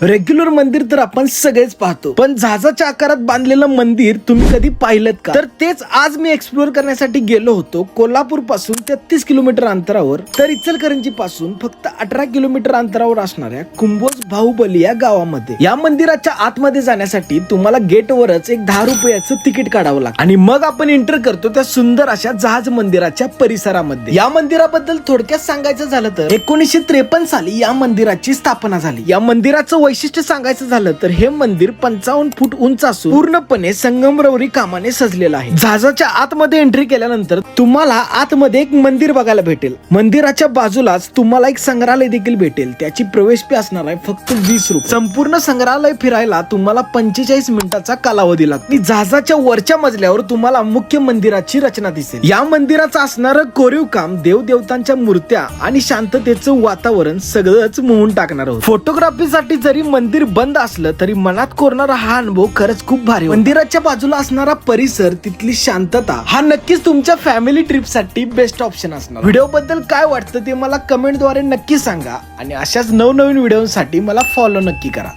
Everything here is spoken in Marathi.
रेग्युलर मंदिर तर आपण सगळेच पाहतो, पण जहाजाच्या आकारात बांधलेलं मंदिर तुम्ही कधी पाहिलं का? तर तेच आज मी एक्सप्लोर करण्यासाठी गेलो होतो. कोल्हापूर पासून 33 किलोमीटर अंतरावर तर इचलकरंजी पासून फक्त 18 किलोमीटर अंतरावर असणाऱ्या कुंभोज बाहुबली या गावामध्ये. या मंदिराच्या आतमध्ये जाण्यासाठी तुम्हाला गेटवरच एक 10 रुपयाचं तिकीट काढावं लागतं आणि मग आपण एंटर करतो त्या सुंदर अशा जहाज मंदिराच्या परिसरामध्ये. या मंदिराबद्दल थोडक्यात सांगायचं झालं तर 1953 साली या मंदिराची स्थापना झाली. या मंदिराचं वैशिष्ट्य सांगायचं झालं तर हे मंदिर 55 फूट उंच असून पूर्णपणे संगमरवरी कामाने सजलेलं आहे. जहाजाच्या आतमध्ये एंट्री केल्यानंतर तुम्हाला आतमध्ये एक मंदिर बघायला भेटेल. मंदिराच्या बाजूलाच तुम्हाला एक संग्रहालय देखील भेटेल. त्याची प्रवेश फी असणार आहे फक्त 20 रुपये. संपूर्ण संग्रहालय फिरायला तुम्हाला 45 मिनिटाचा कालावधी लागतो. जहाजाच्या वरच्या मजल्यावर तुम्हाला मुख्य मंदिराची रचना दिसेल. या मंदिराचं असणारं कोरीव काम, देवदेवतांच्या मूर्त्या आणि शांततेचं वातावरण सगळंच मोहून टाकणार आहोत. फोटोग्राफीसाठी जरी मंदिर बंद असलं तरी मनात कोरणारा हा अनुभव खरंच खूप भारी. मंदिराच्या बाजूला असणारा परिसर, तिथली शांतता हा नक्कीच तुमच्या फॅमिली ट्रिप साठी बेस्ट ऑप्शन असणार. व्हिडिओ बद्दल काय वाटतं ते मला कमेंट द्वारे नक्की सांगा आणि अशाच नवनवीन व्हिडिओसाठी मला फॉलो नक्की करा.